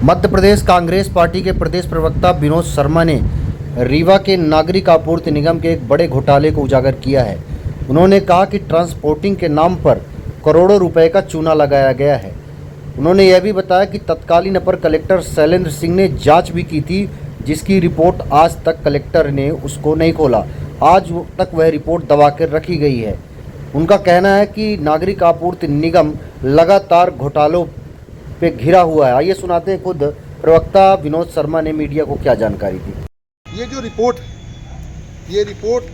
Madhya Pradesh Congress party के प्रदेश प्रवक्ता विनोद शर्मा ने रीवा के नागरिक आपूर्ति निगम के एक बड़े घोटाले को उजागर किया है। उन्होंने कहा कि ट्रांसपोर्टिंग के नाम पर करोड़ों रुपए का चूना लगाया गया है। उन्होंने यह भी बताया कि तत्कालीन अपर कलेक्टर शैलेंद्र सिंह ने जांच भी की थी, जिसकी रिपोर्ट आज तक कलेक्टर ने उसको नहीं खोला। आज तक वह रिपोर्ट दबा कर रखी गई है। उनका कहना है कि नागरिक आपूर्ति निगम लगातार घोटालों पे घिरा हुआ है। आइए सुनाते हैं खुद प्रवक्ता विनोद शर्मा ने मीडिया को क्या जानकारी दी। ये जो ये रिपोर्ट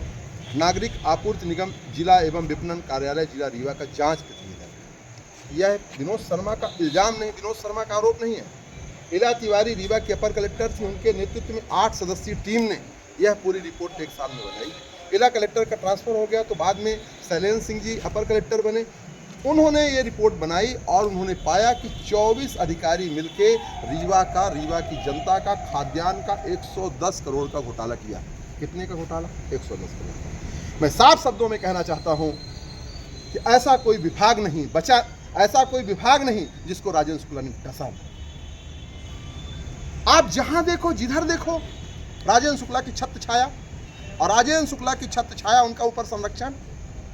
नागरिक आपूर्ति निगम जिला एवं विपणन कार्यालय जिला रीवा का जांच प्रतिवेदन है। यह विनोद शर्मा का इल्जाम नहीं, विनोद शर्मा का आरोप नहीं है। इला तिवारी रीवा के अपर कलेक्टर थी, उनके नेतृत्व में 8 सदस्यीय टीम ने यह पूरी रिपोर्ट एक साल में बनाई। इला कलेक्टर का ट्रांसफर हो गया तो बाद में शैलेंद्र सिंह जी अपर कलेक्टर बने। उन्होंने ये रिपोर्ट बनाई और उन्होंने पाया कि 24 अधिकारी मिलके रीवा की जनता का खाद्यान्न का 110 करोड़ का घोटाला किया। कितने का घोटाला? 110 करोड़। मैं साफ शब्दों में कहना चाहता हूं कि ऐसा कोई विभाग नहीं बचा, ऐसा कोई विभाग नहीं जिसको राजेंद्र शुक्ला ने डसा। आप जहां देखो, जिधर देखो, राजेंद्र शुक्ला की छत्र छाया, और राजेंद्र शुक्ला की छत्र छाया, उनका ऊपर संरक्षण।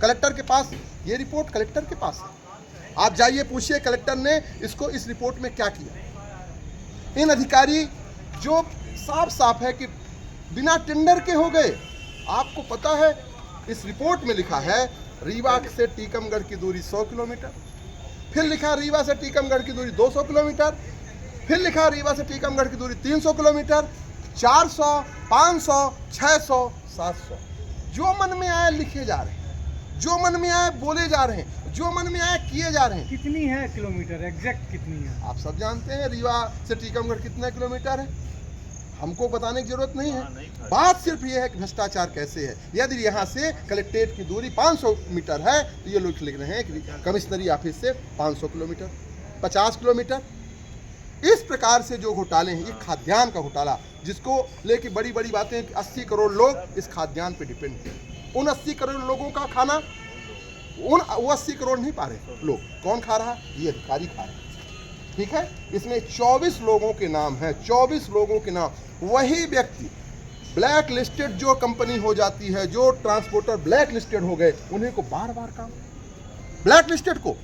कलेक्टर के पास ये रिपोर्ट कलेक्टर के पास है। आप जाइए, पूछिए कलेक्टर ने इस रिपोर्ट में क्या किया। इन अधिकारी जो साफ साफ है कि बिना टेंडर के हो गए। आपको पता है इस रिपोर्ट में लिखा है रीवा से टीकमगढ़ की दूरी 100 किलोमीटर, फिर लिखा रीवा से टीकमगढ़ की दूरी 200 किलोमीटर, फिर लिखा रीवा से टीकमगढ़ की दूरी 300 किलोमीटर, 400, 500, 600, 700। जो मन में आए लिखे जा रहे हैं, जो मन में आए बोले जा रहे हैं, जो मन में आए किए जा रहे हैं। कितनी है किलोमीटर एग्जैक्ट कितनी है? आप सब जानते हैं रीवा से टीकमगढ़ कितना किलोमीटर है, हमको बताने की जरूरत नहीं है। बात सिर्फ ये है कि भ्रष्टाचार कैसे है। यदि यहाँ से कलेक्ट्रेट की दूरी 500 मीटर है तो ये लोग लिख रहे हैं कि कमिश्नरी ऑफिस से 500 किलोमीटर, 50 किलोमीटर। इस प्रकार से जो घोटाले हैं, ये खाद्यान्न का घोटाला, जिसको लेके बड़ी बड़ी बातें हैं कि 80 करोड़ लोग इस खाद्यान्न पे डिपेंड हैं। उन 80 करोड़ लोगों का खाना वो 80 करोड़ नहीं पा रहे लोग। कौन खा रहा? ये अधिकारी खा रहे। ठीक है, इसमें 24 लोगों के नाम हैं, 24 लोगों के नाम। वही व्यक्ति ब्लैक लिस्टेड जो कंपनी हो जाती है, जो ट्रांसपोर्टर ब्लैक लिस्टेड हो गए, उन्हें को बार बार काम, ब्लैक लिस्टेड को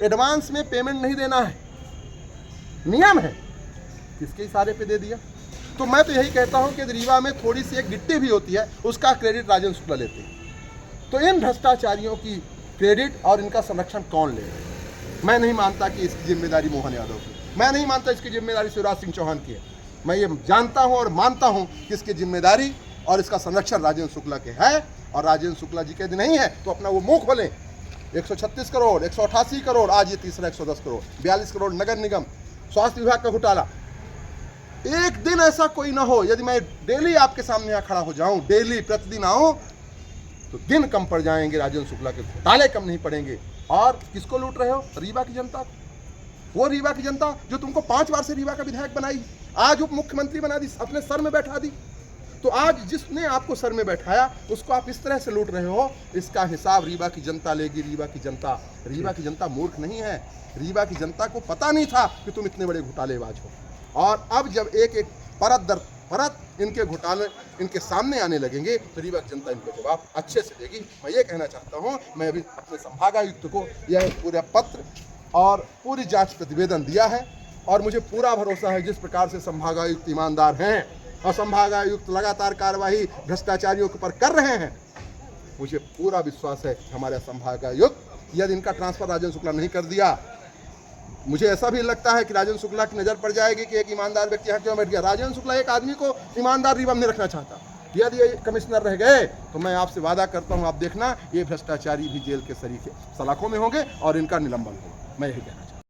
एडवांस में पेमेंट नहीं देना है, नियम है। किसके इशारे पे दे दिया? तो मैं तो यही कहता हूं कि रीवा में थोड़ी सी एक गिट्टी भी होती है, उसका क्रेडिट राजेंद्र शुक्ला लेते हैं। तो इन भ्रष्टाचारियों की क्रेडिट और इनका संरक्षण कौन ले? मैं नहीं मानता कि इसकी जिम्मेदारी मोहन यादव की, मैं नहीं मानता इसकी जिम्मेदारी शिवराज सिंह चौहान की है। मैं ये जानता हूं और मानता हूं कि इसकी जिम्मेदारी और इसका संरक्षण राजेंद्र शुक्ला के है। और राजेंद्र शुक्ला जी के यदि नहीं है तो अपना वो मुंह खोलें। 136 करोड़, 188 करोड़, आज ये तीसरा 110 करोड़, 42 करोड़ नगर निगम, स्वास्थ्य विभाग का घोटाला। एक दिन ऐसा कोई ना हो, यदि मैं डेली आपके सामने यहाँ खड़ा हो जाऊं, डेली प्रतिदिन आऊं, तो दिन कम पड़ जाएंगे, राजेंद्र शुक्ला के घोटाले कम नहीं पड़ेंगे। और किसको लूट रहे हो? रीवा की जनता को। वो रीवा की जनता जो तुमको 5 बार से रीवा का विधायक बनाई, आज उप मुख्यमंत्री बना दी, अपने सर में बैठा दी। तो आज जिसने आपको सर में बैठाया उसको आप इस तरह से लूट रहे हो, इसका हिसाब रीवा की जनता लेगी। रीवा की जनता मूर्ख नहीं है। रीवा की जनता को पता नहीं था कि तुम इतने बड़े घोटालेबाज हो। और अब जब एक एक परत दर परत इनके घोटाले इनके सामने आने लगेंगे तो रीवा की जनता इनको जवाब अच्छे से देगी। मैं ये कहना चाहता हूँ, मैं अभी अपने संभागायुक्त को यह पूरा पत्र और पूरी जांच प्रतिवेदन दिया है, और मुझे पूरा भरोसा है जिस प्रकार से संभागायुक्त ईमानदार हैं और संभागायुक्त लगातार कार्रवाई भ्रष्टाचारियों के ऊपर कर रहे हैं, मुझे पूरा विश्वास है हमारे संभागायुक्त, यदि इनका ट्रांसफर राजेंद्र शुक्ला नहीं कर दिया, मुझे ऐसा भी लगता है कि राजेंद्र शुक्ला की नज़र पड़ जाएगी कि एक ईमानदार व्यक्ति यहाँ क्यों बैठ गया। राजेंद्र शुक्ला एक आदमी को ईमानदार रीवा में रखना चाहता। यदि ये कमिश्नर रह गए तो मैं आपसे वादा करता हूँ, आप देखना, ये भ्रष्टाचारी भी जेल के सलाखों में होंगे और इनका निलंबन होगा। मैं यही कहना चाहता हूँ।